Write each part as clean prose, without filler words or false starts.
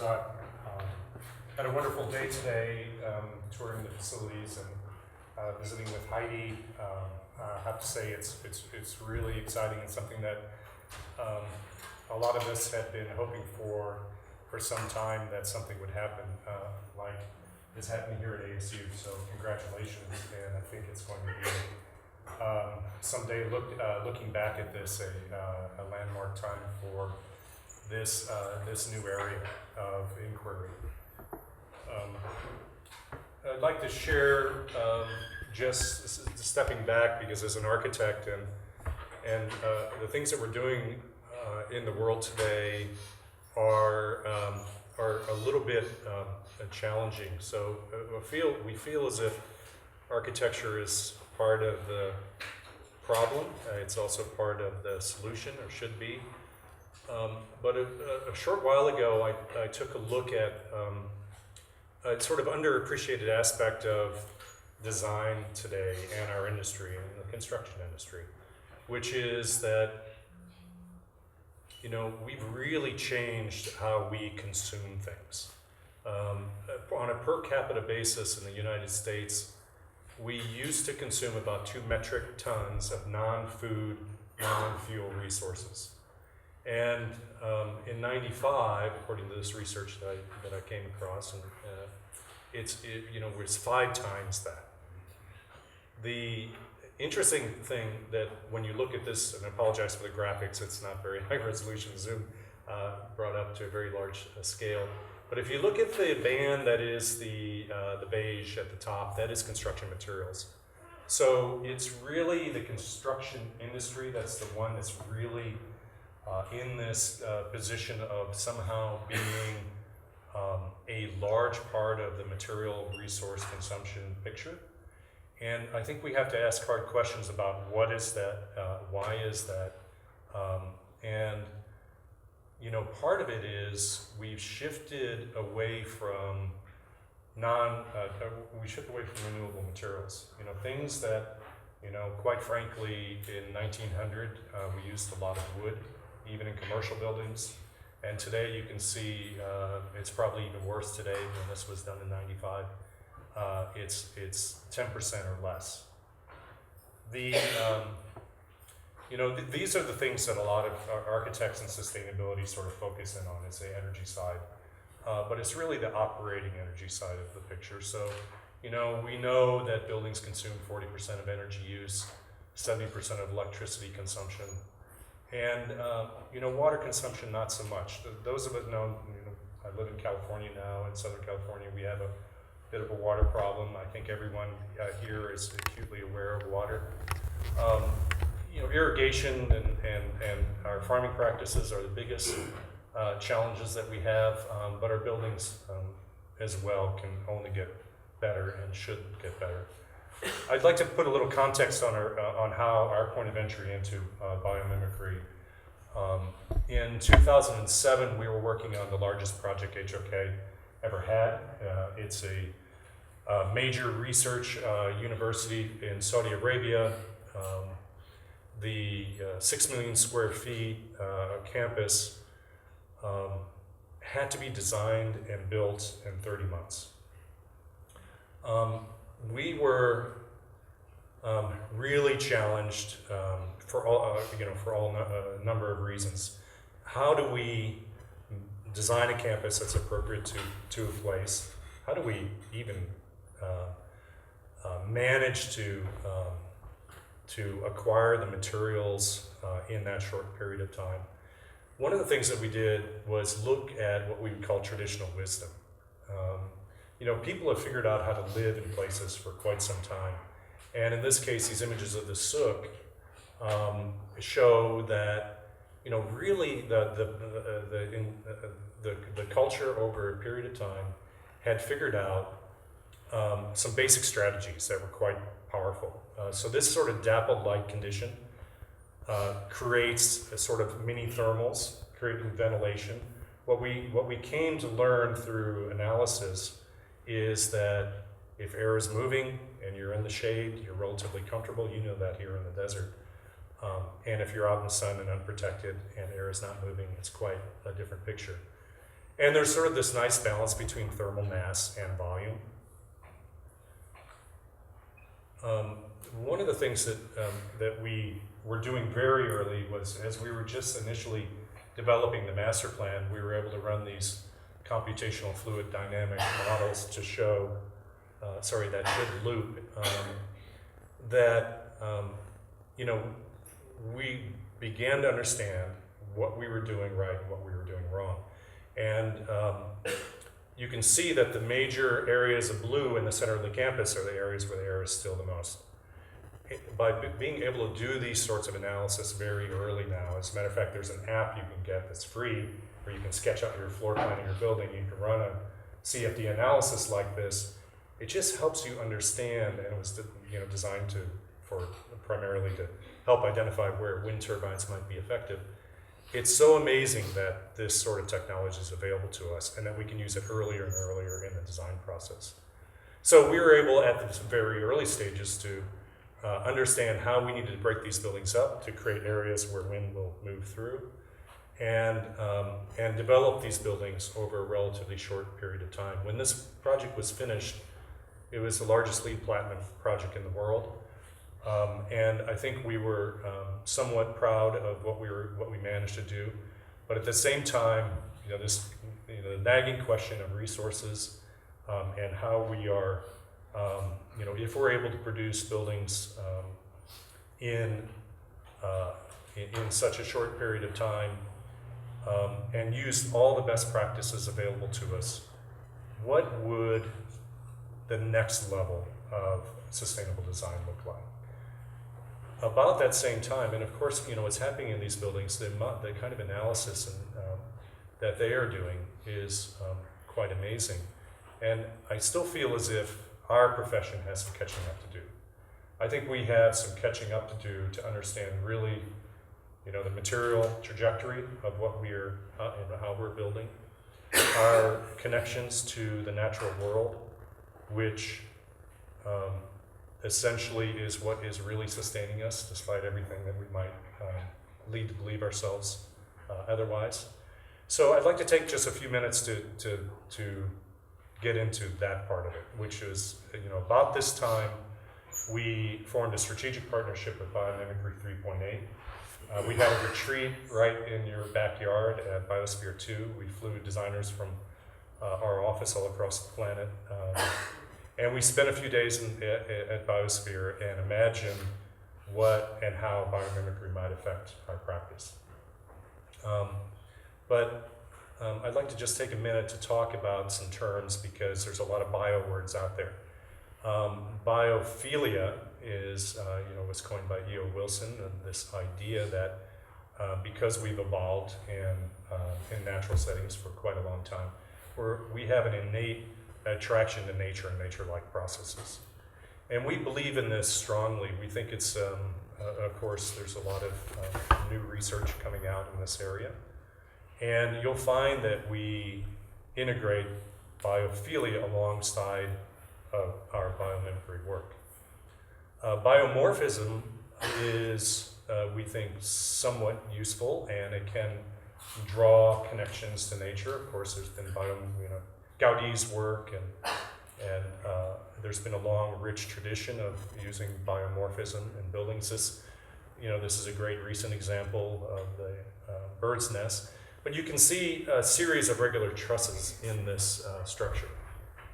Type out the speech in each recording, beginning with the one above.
Scott. Had a wonderful day today, touring the facilities and visiting with Heidi. I have to say it's really exciting and something that a lot of us had been hoping for some time, that something would happen like is happening here at ASU. So congratulations, and I think it's going to be someday looking back at this a landmark time for this new area of inquiry. I'd like to share just stepping back, because as an architect and the things that we're doing in the world today are a little bit challenging. So we feel as if architecture is part of the problem. It's also part of the solution, or should be. But a short while ago, I took a look at a sort of underappreciated aspect of design today and our industry, and the construction industry, which is that, you know, we've really changed how we consume things. On a per capita basis in the United States, we used to consume about 2 metric tons of non-food, non-fuel resources. And in '95, according to this research that I came across, and it's 5 times that. The interesting thing that when you look at this, and I apologize for the graphics, it's not very high resolution. Zoom brought up to a very large scale. But if you look at the band that is the beige at the top, that is construction materials. So it's really the construction industry that's the one that's really in this position of somehow being a large part of the material resource consumption picture. And I think we have to ask hard questions about what is that, why is that, and you know, part of it is we've shifted away from renewable materials. You know, things that, you know, quite frankly, in 1900 we used a lot of wood, even in commercial buildings. And today you can see it's probably even worse today than this was done in '95. It's 10% or less. These are the things that a lot of architects and sustainability sort of focus in on, is the energy side. But it's really the operating energy side of the picture. So, you know, we know that buildings consume 40% of energy use, 70% of electricity consumption. And, you know, water consumption, not so much. Those of us know, you know, I live in California now. In Southern California, we have a bit of a water problem. I think everyone here is acutely aware of water. You know, irrigation and our farming practices are the biggest challenges that we have, but our buildings as well can only get better and should get better. I'd like to put a little context on how our point of entry into biomimicry. In 2007, we were working on the largest project HOK ever had. It's a major research university in Saudi Arabia. The 6 million square feet campus had to be designed and built in 30 months. We were really challenged for a number of reasons. How do we design a campus that's appropriate to a place? How do we even manage to acquire the materials in that short period of time? One of the things that we did was look at what we would call traditional wisdom. You know, people have figured out how to live in places for quite some time. And in this case, these images of the souk show that, you know, really the culture over a period of time had figured out some basic strategies that were quite powerful. So this sort of dappled light condition creates a sort of mini thermals, creating ventilation. What we came to learn through analysis is that if air is moving and you're in the shade, you're relatively comfortable. You know that here in the desert. And if you're out in the sun and unprotected and air is not moving, it's quite a different picture. And there's sort of this nice balance between thermal mass and volume. One of the things that we were doing very early was, as we were just initially developing the master plan, we were able to run these computational fluid dynamic models to show, that good loop, that, we began to understand what we were doing right and what we were doing wrong. And you can see that the major areas of blue in the center of the campus are the areas where the air is still the most. By being able to do these sorts of analysis very early now, as a matter of fact, there's an app you can get that's free where you can sketch out your floor plan of your building. You can run a CFD analysis like this. It just helps you understand, and it was designed primarily to help identify where wind turbines might be effective. It's so amazing that this sort of technology is available to us and that we can use it earlier and earlier in the design process. So we were able at the very early stages to understand how we needed to break these buildings up to create areas where wind will move through and develop these buildings over a relatively short period of time. When this project was finished, it was the largest LEED Platinum project in the world. And I think we were somewhat proud of what we managed to do, but at the same time, the nagging question of resources and how we are, if we're able to produce buildings in such a short period of time and use all the best practices available to us, what would the next level of sustainable design look like? About that same time, and of course, what's happening in these buildings, the kind of analysis that they are doing is quite amazing. And I still feel as if our profession has some catching up to do. I think we have some catching up to do to understand really, the material trajectory of what we're, and how we're building, our connections to the natural world, which essentially is what is really sustaining us, despite everything that we might lead to believe ourselves otherwise. So I'd like to take just a few minutes to get into that part of it, which is, about this time, we formed a strategic partnership with Biomimicry 3.8. We had a retreat right in your backyard at Biosphere 2. We flew designers from our office all across the planet. And we spent a few days at Biosphere and imagined what and how biomimicry might affect our practice. But I'd like to just take a minute to talk about some terms because there's a lot of bio words out there. Biophilia is, was coined by E.O. Wilson, and this idea that because we've evolved in natural settings for quite a long time, we have an innate attraction to nature and nature-like processes. And we believe in this strongly. We think it's, of course, there's a lot of new research coming out in this area. And you'll find that we integrate biophilia alongside of our biomimicry work. Biomorphism is, we think, somewhat useful, and it can draw connections to nature. Of course, there's been Gaudi's work, and there's been a long, rich tradition of using biomorphism in buildings. This is a great recent example of the bird's nest. But you can see a series of regular trusses in this structure.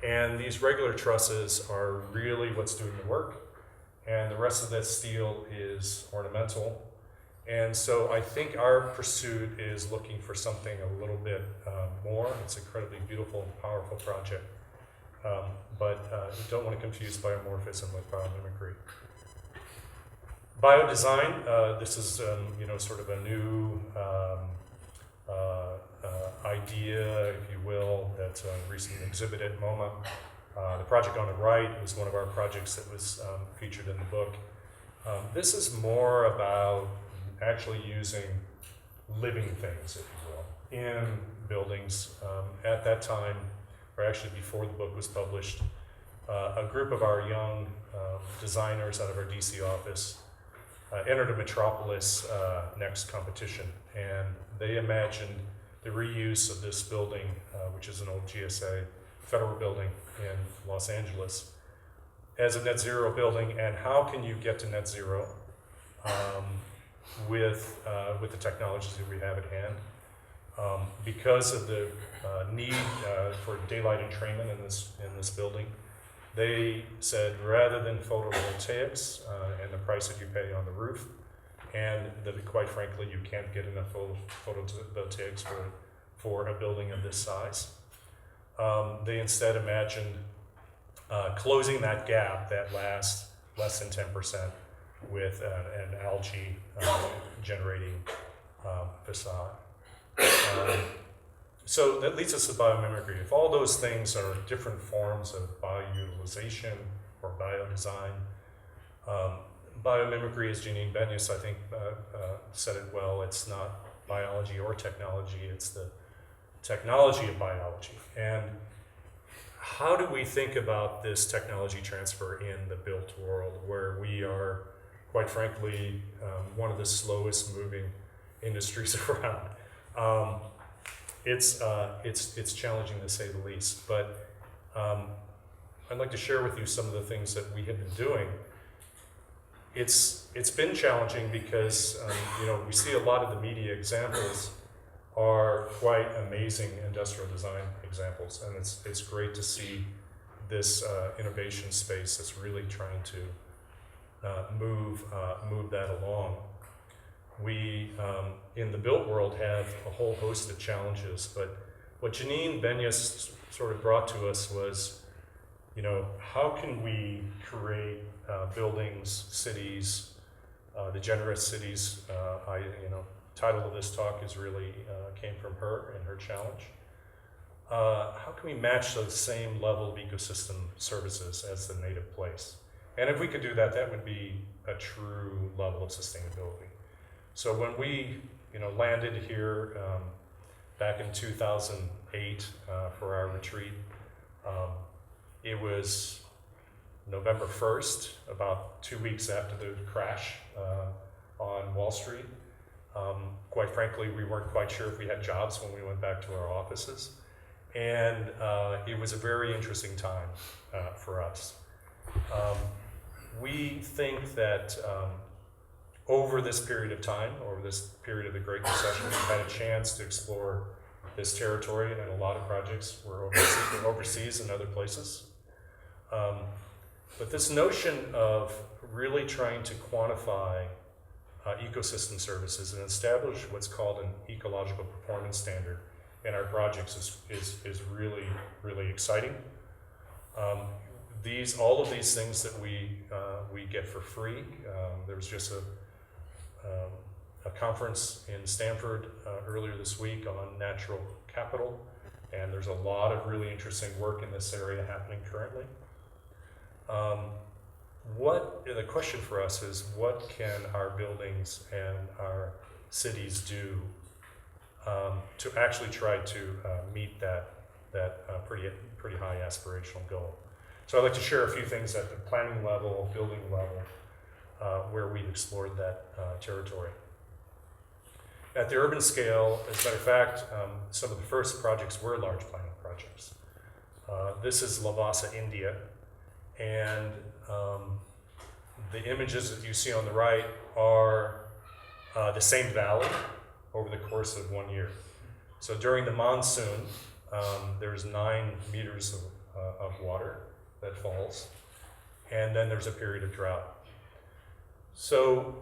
And these regular trusses are really what's doing the work, and the rest of that steel is ornamental. And so I think our pursuit is looking for something a little bit more. It's an incredibly beautiful and powerful project. But you don't want to confuse biomorphism with biomimicry. Biodesign, this is sort of a new idea, if you will, that's recently exhibited at MoMA. The project on the right was one of our projects that was featured in the book. This is more about actually using living things, if you will, in buildings. At that time, or actually before the book was published, a group of our young designers out of our DC office entered a Metropolis Next competition, and they imagined the reuse of this building, which is an old GSA federal building in Los Angeles, as a net zero building, and how can you get to net zero with the technologies that we have at hand. Because of the need for daylight entrainment in this building, they said rather than photovoltaics and the price that you pay on the roof, and that quite frankly you can't get enough photovoltaics for a building of this size, they instead imagined closing that gap, that last less than 10%, with an algae generating facade. So that leads us to biomimicry. If all those things are different forms of bioutilization or biodesign, biomimicry, as Janine Benyus, I think, said it well, it's not biology or technology, it's the technology of biology. And how do we think about this technology transfer in the built world, where we are, quite frankly, one of the slowest moving industries around? It's challenging to say the least, but I'd like to share with you some of the things that we have been doing. It's been challenging because we see a lot of the media examples are quite amazing industrial design examples, and it's great to see this innovation space that's really trying to move that along. We, in the built world, have a whole host of challenges, but what Janine Benyus sort of brought to us was, how can we create buildings, cities, the generous cities? Title of this talk is really came from her and her challenge. How can we match the same level of ecosystem services as the native place? And if we could do that, that would be a true level of sustainability. So when we, landed here back in 2008 for our retreat, it was November 1st, about 2 weeks after the crash on Wall Street. Quite frankly, we weren't quite sure if we had jobs when we went back to our offices. And it was a very interesting time for us. We think that over this period of time, over this period of the Great Recession, we've had a chance to explore this territory, and a lot of projects were overseas and other places. But this notion of really trying to quantify ecosystem services and establish what's called an ecological performance standard in our projects is really, really exciting. All of these things that we get for free. There was just a conference in Stanford earlier this week on natural capital, and there's a lot of really interesting work in this area happening currently. The question for us is, what can our buildings and our cities do to actually try to meet that pretty high aspirational goal? So I'd like to share a few things at the planning level, building level, where we've explored that territory. At the urban scale, as a matter of fact, some of the first projects were large planning projects. This is Lavasa, India, and the images that you see on the right are the same valley over the course of 1 year. So during the monsoon, there's 9 meters of water that falls, and then there's a period of drought. So